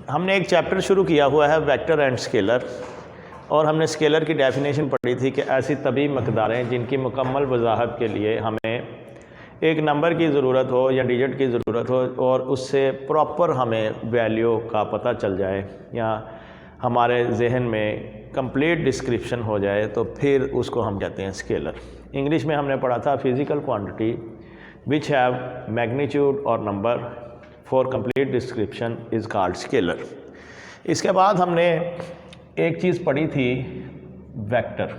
हमने एक चैप्टर शुरू किया हुआ है वेक्टर एंड स्केलर, और हमने स्केलर की डेफिनेशन पढ़ी थी कि ऐसी तभी मकदारें जिनकी मुकम्मल वजाहत के लिए हमें एक नंबर की ज़रूरत हो या डिजिट की ज़रूरत हो और उससे प्रॉपर हमें वैल्यू का पता चल जाए या हमारे जहन में कंप्लीट डिस्क्रिप्शन हो जाए, तो फिर उसको हम कहते हैं स्केलर। इंग्लिश में हमने पढ़ा था physical quantity which have magnitude और number for complete description is called scalar. इसके बाद हमने एक चीज़ पढ़ी थी वेक्टर।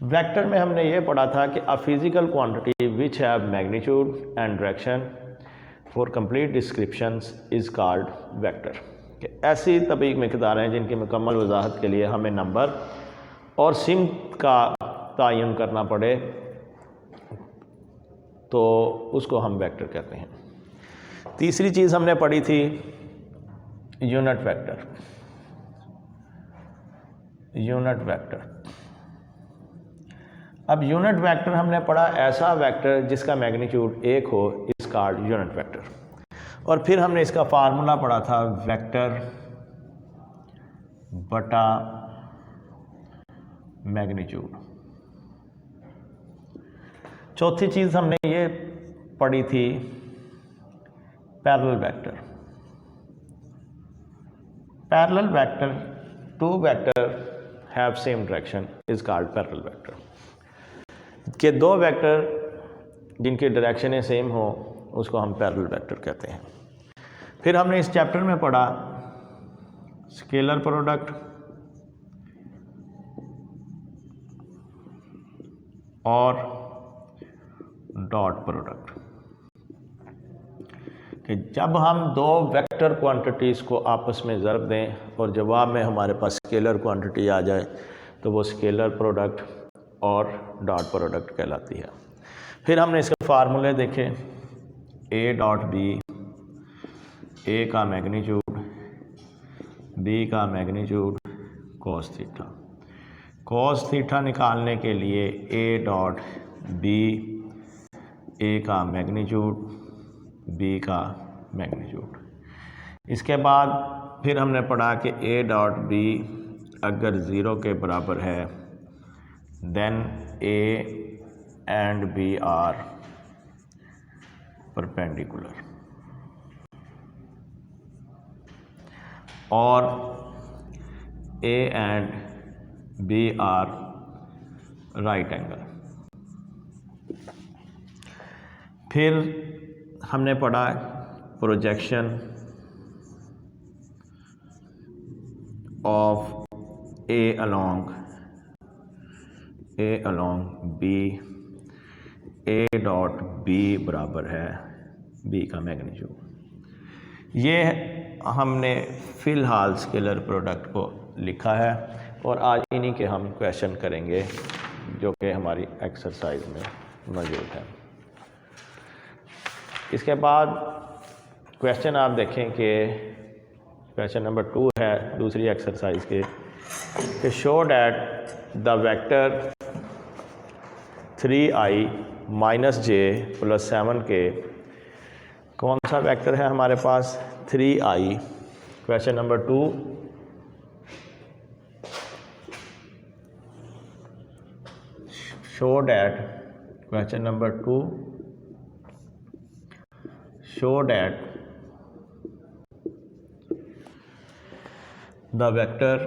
वेक्टर में हमने ये पढ़ा था कि a physical quantity which have magnitude and direction for complete descriptions is called vector, कि ऐसी तभी मकदारें जिनकी मुकम्मल वजाहत के लिए हमें नंबर और सिमत का तयन करना पड़े तो उसको हम वेक्टर कहते हैं। तीसरी चीज़ हमने पढ़ी थी यूनिट वेक्टर। यूनिट वेक्टर, अब यूनिट वेक्टर हमने पढ़ा ऐसा वेक्टर जिसका मैग्नीट्यूड 1 हो, इस कॉल्ड यूनिट वेक्टर। और फिर हमने इसका फार्मूला पढ़ा था वेक्टर बटा मैग्नीट्यूड। चौथी चीज़ हमने ये पढ़ी थी parallel vector. Parallel vector, two vector have same direction is called parallel vector, कि दो वेक्टर जिनकी डायरेक्शनें सेम हो उसको हम पैरेलल वेक्टर कहते हैं। फिर हमने इस चैप्टर में पढ़ा स्केलर प्रोडक्ट और डॉट प्रोडक्ट, कि जब हम दो वेक्टर क्वांटिटीज़ को आपस में ज़रब दें और जवाब में हमारे पास स्केलर क्वांटिटी आ जाए तो वो स्केलर प्रोडक्ट और डॉट प्रोडक्ट कहलाती है। फिर हमने इसके फार्मूले देखे, ए डॉट बी, ए का मैग्नीट्यूड, बी का magnitude cos theta. Cos theta निकालने के लिए ए डॉट बी, ए का मैग्नीट्यूड, बी का मैग्नीट्यूड। इसके बाद फिर हमने पढ़ा कि ए डॉट बी अगर ज़ीरो के बराबर है then A and B are perpendicular, और A and B are right angle. फिर हमने पढ़ा projection of A along B, A dot B बराबर है बी का मैग्नीट्यूड। ये हमने फ़िलहाल स्केलर प्रोडक्ट को लिखा है और आज इन्हीं के हम क्वेश्चन करेंगे जो कि हमारी एक्सरसाइज में मौजूद है। इसके बाद क्वेश्चन आप देखें कि क्वेश्चन नंबर 2 है दूसरी एक्सरसाइज के, कि show that the vector 3i - j + 7k, कौन सा वेक्टर है हमारे पास 3i। Question number 2, show that, question number 2, show that the vector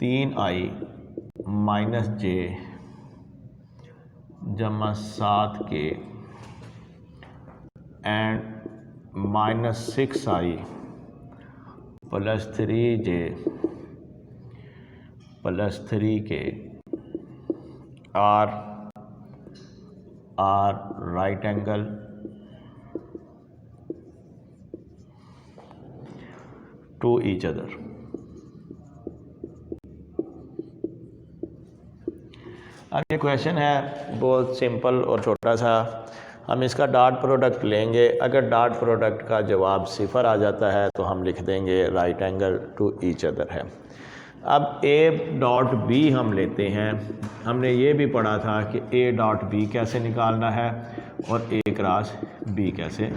3i - j = 7k and -6i + 3j + 3k are right angle to each other। अब ये question है बहुत simple और छोटा सा। हम इसका डॉट प्रोडक्ट लेंगे। अगर डॉट प्रोडक्ट का जवाब 0 आ जाता है तो हम लिख देंगे right angle to each other है। अब ए डॉट बी हम लेते हैं। हमने ये भी पढ़ा था कि ए डॉट बी कैसे निकालना है और ए क्रॉस बी कैसे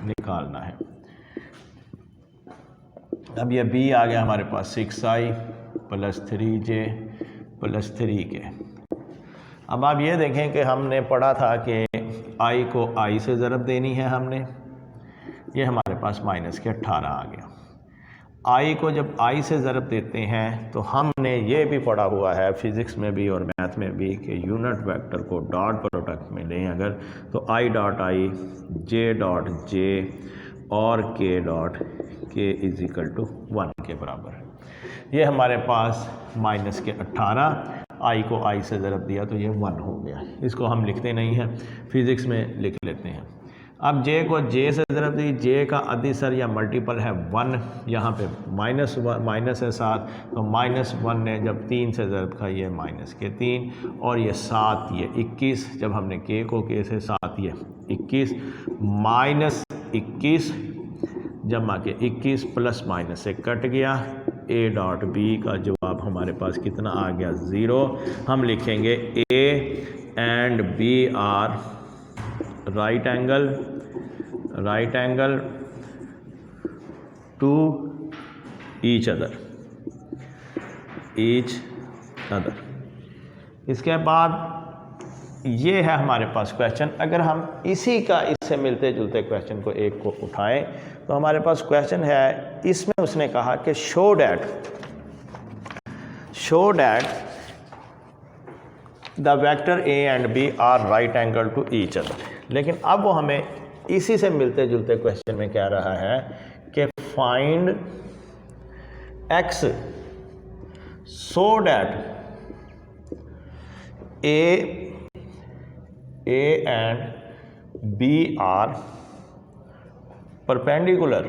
निकालना है। अब ये बी आ गया हमारे पास 6i + 3j + 3k। अब आप ये देखें कि हमने पढ़ा था कि i को i से ज़रब देनी है हमने, ये हमारे पास माइनस के 18 आ गया। i को जब i से ज़रब देते हैं तो हमने ये भी पढ़ा हुआ है फिज़िक्स में भी और मैथ में भी कि unit vector co dot product में लें अगर तो i dot i, j dot j और k डॉट k = 1 के बराबर है। ये हमारे पास माइनस के 18, i को i से ज़रब दिया तो ये 1 हो गया। इसको हम लिखते नहीं हैं, फिज़िक्स में लिख लेते हैं। अब j को j से ज़रब दी, j का अदिसर या मल्टीपल है 1, यहाँ पे माइनस है 7, तो -1 ने जब 3 से ज़रब खाई है माइनस के 3 और ये 7 ये 21, जब हमने k को k से 7 ये 21 -21 जमा के 21 प्लस माइनस से कट गया। a डॉट b का जवाब हमारे पास कितना आ गया 0। हम लिखेंगे a and b are right angle to each other. इसके बाद ये है हमारे पास क्वेश्चन। अगर हम इससे मिलते जुलते क्वेश्चन को एक को उठाएं तो हमारे पास क्वेश्चन है, इसमें उसने कहा कि show that the vector a and b are right angle to each other. लेकिन अब वो हमें इसी से मिलते जुलते क्वेश्चन में कह रहा है कि find x so that a and b are perpendicular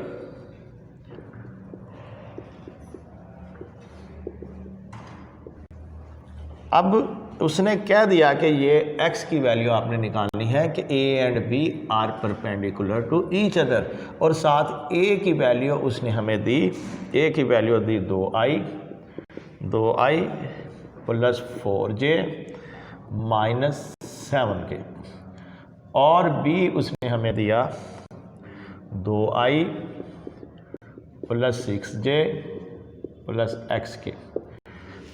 अब उसने कह दिया कि ये x की वैल्यू आपने निकालनी है कि a and b are perpendicular to each other, और साथ a की वैल्यू उसने हमें दी, a की वैल्यू दी 2i + 4j - 7k, और b उसने हमें दिया 2i + 6j + xk।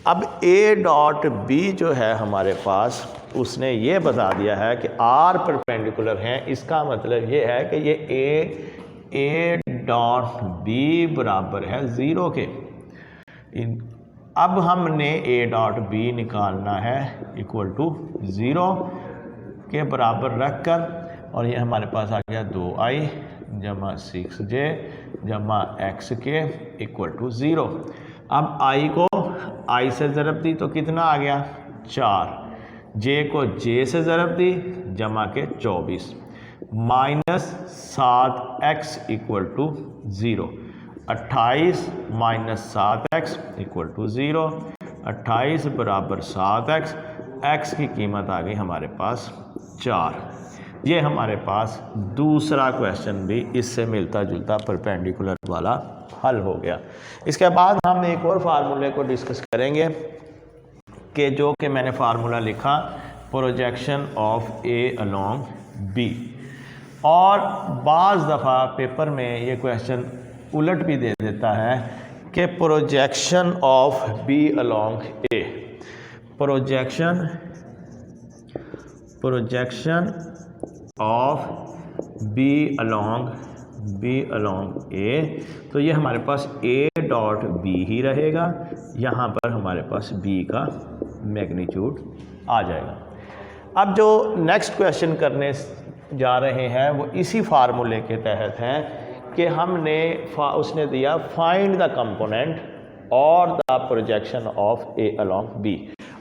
अब a डॉट b जो है हमारे पास उसने ये बता दिया है कि r परपेंडिकुलर हैं। इसका मतलब ये है कि ये a डॉट b बराबर है 0 के। अब हमने a डॉट b निकालना है = 0 के बराबर रख कर, और ये हमारे पास आ गया 2i जमा 6j जमा xk = 0। अब i को i से ज़रब दी तो कितना आ गया 4, j को j से ज़रब दी जमा के 24 -7x = 0, 28 - 7x = 0, 28 बराबर 7x, x की कीमत आ गई हमारे पास 4। ये हमारे पास दूसरा क्वेश्चन भी इससे मिलता जुलता परपेंडिकुलर वाला हल हो गया। इसके बाद हम एक और फार्मूले को डिस्कस करेंगे कि जो कि मैंने फार्मूला लिखा projection of A along b. और बाज़ दफ़ा पेपर में ये क्वेश्चन उलट भी दे देता है कि projection of B along A, projection of B along A, तो ये हमारे पास a डॉट b ही रहेगा, यहाँ पर हमारे पास b का मैग्नीट्यूड आ जाएगा। अब जो नेक्स्ट क्वेश्चन करने जा रहे हैं वो इसी फार्मूले के तहत हैं कि उसने दिया फाइंड द कंपोनेंट और the projection of a along b,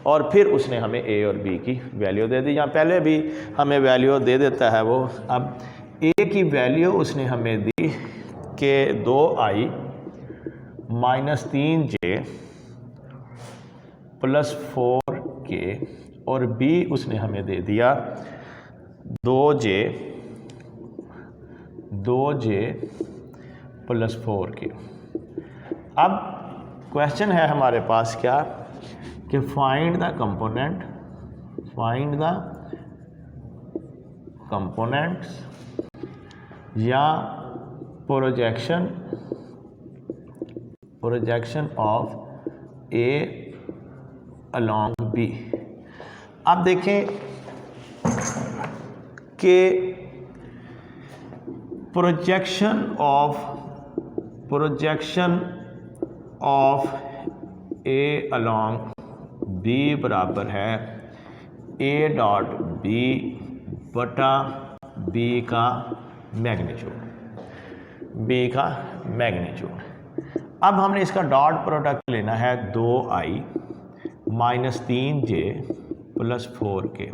और फिर उसने हमें a और b की वैल्यू दे दी। यहाँ पहले भी हमें वैल्यू दे देता है वो। अब a की वैल्यू उसने हमें दी कि 2i - 3j + 4k, और b उसने हमें दे दिया 2j + 4k। अब क्वेश्चन है हमारे पास क्या कि फाइंड द कंपोनेंट्स या projection of a along b. आप देखें कि projection of a along b बराबर है ए डॉट बी बटा बी का मैग्नीट्यूड। अब हमने इसका डॉट प्रोडक्ट लेना है 2i minus 3j plus 4k,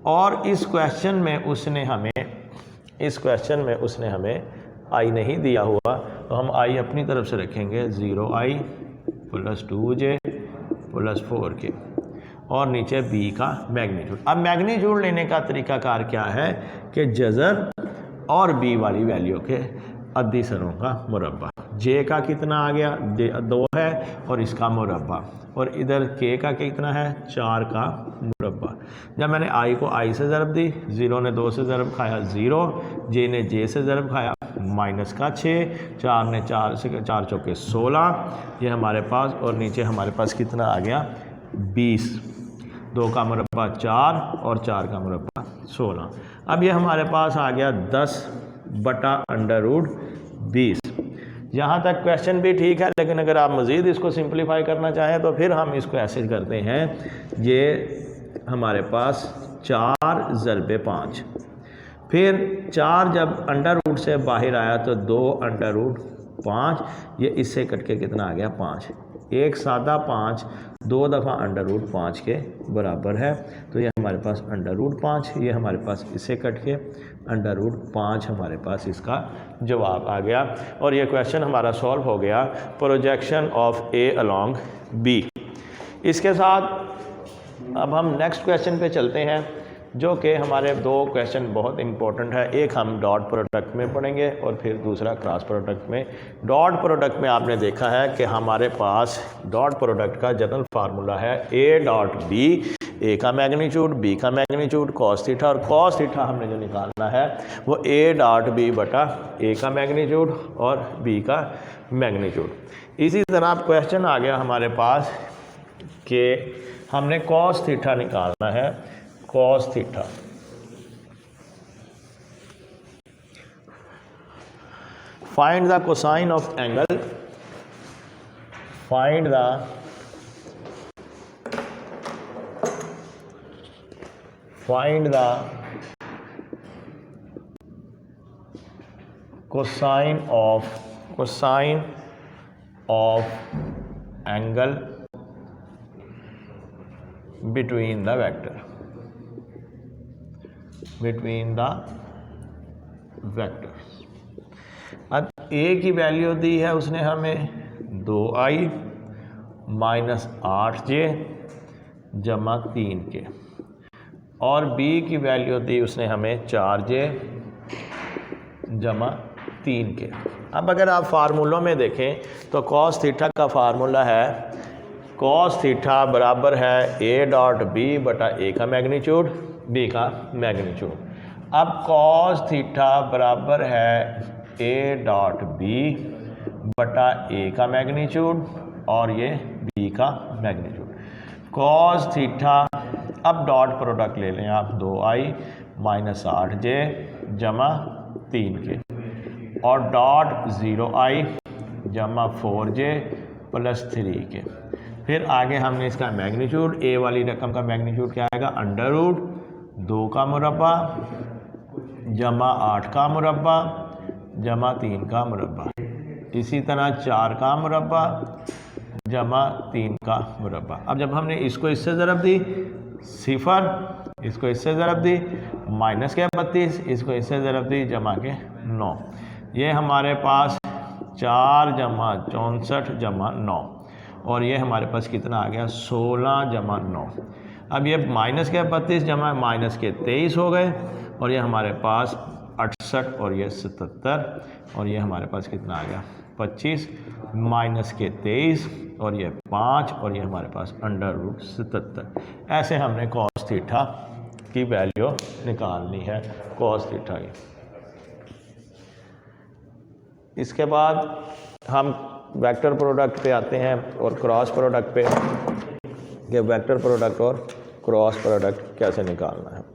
और इस क्वेश्चन में उसने हमें i नहीं दिया हुआ, तो हम i अपनी तरफ से रखेंगे 0i plus 2j plus 4k और नीचे b का मैग्नीट्यूड। अब मैग्नीट्यूड लेने का तरीकाकार क्या है कि जज़र और b वाली वैल्यू के अद्दी सरों का मुरब्बा। j का कितना आ गया, 2 है और इसका मुरब्बा, और इधर k का कितना है, 4 का मुरब्बा। जब मैंने i को i से ज़रब दी, 0 ने 2 से ज़रब खाया 0, j ने j से ज़रब खाया माइनस का 6, 4 ने 4 से 4 चौके 16, ये हमारे पास, और नीचे हमारे पास कितना आ गया 20, 2 का मुरब्बा 4 और 4 का मुरब्बा 16। अब ये हमारे पास आ गया 10 बटा अंडर रूट 20। यहाँ तक क्वेश्चन भी ठीक है, लेकिन अगर आप मज़ीद इसको सिंप्लीफाई करना चाहें तो फिर हम इसको ऐसे करते हैं, ये हमारे पास 4 ज़रबे 5, फिर 4 जब अंडर रूट से बाहर आया तो 2 अंडर रूट 5, ये इससे कट के कितना आ गया 5, एक सादा 5 2 दफ़ा अंडर रूट 5 के बराबर है, तो ये हमारे पास अंडर रूट 5, ये हमारे पास इससे कट के अंडर रूट 5 हमारे पास इसका जवाब आ गया। और ये क्वेश्चन हमारा सॉल्व हो गया, projection of a along b. इसके साथ अब हम नेक्स्ट क्वेश्चन पे चलते हैं, जो कि हमारे 2 क्वेश्चन बहुत इंपॉर्टेंट है। एक हम डॉट प्रोडक्ट में पढ़ेंगे और फिर दूसरा क्रॉस प्रोडक्ट में। डॉट प्रोडक्ट में आपने देखा है कि हमारे पास डॉट प्रोडक्ट का जनरल फार्मूला है ए डॉट बी, ए का मैग्नीट्यूड बी का मैग्नीट्यूड कॉस थीटा, और कॉस थीटा हमने जो निकालना है वो ए डॉट बी बटा ए का मैग्नीट्यूड और बी का मैग्नीट्यूड। इसी तरह क्वेश्चन आ गया हमारे पास कि हमने कॉस थीटा निकालना है, cos theta, find the cosine of angle, find the cosine of angle between the vectors। अब a की वैल्यू दी है उसने हमें 2i माइनस 8j जमा 3k, और b की वैल्यू दी उसने हमें 4j जमा 3k। अब अगर आप फार्मूलों में देखें तो cos थीटा का फार्मूला है, cos थीटा बराबर है a डॉट b बटा a का मैग्नीट्यूड b का मैग्नीट्यूड। अब cos थीटा बराबर है a डॉट b बटा a का मैग्नीट्यूड और ये b का मैग्नीट्यूड। cos थीटा, अब डॉट प्रोडक्ट ले लें आप, 2i माइनस 8j जमा 3k और डॉट 0i जमा 4j प्लस 3k। फिर आगे हमने इसका मैग्नीट्यूड, a वाली रकम का मैग्नीट्यूड क्या आएगा, अंडर रूट 2 का मुरब्बा जमा 8 का मुरब्बा जमा 3 का मुरब्बा, इसी तरह 4 का मुरब्बा जमा 3 का मुरब्बा। अब जब हमने इसको इससे ज़रब दी 0, इसको इससे ज़रब दी माइनस के 32, इसको इससे ज़रब दी जमा के 9, ये हमारे पास 4 जमा 64 जमा 9, और ये हमारे पास कितना आ गया 16 जमा 9। अब ये माइनस के 32 जमा माइनस के 23 हो गए, और ये हमारे पास 68 और ये 77, और ये हमारे पास कितना आ गया 25 माइनस के 23 और ये 5 और ये हमारे पास √77। ऐसे हमने cos थीटा की वैल्यू निकालनी है cos थीटा की। इसके बाद हम वेक्टर प्रोडक्ट पे आते हैं और क्रॉस प्रोडक्ट पे, कि वेक्टर प्रोडक्ट और क्रॉस प्रोडक्ट कैसे निकालना है।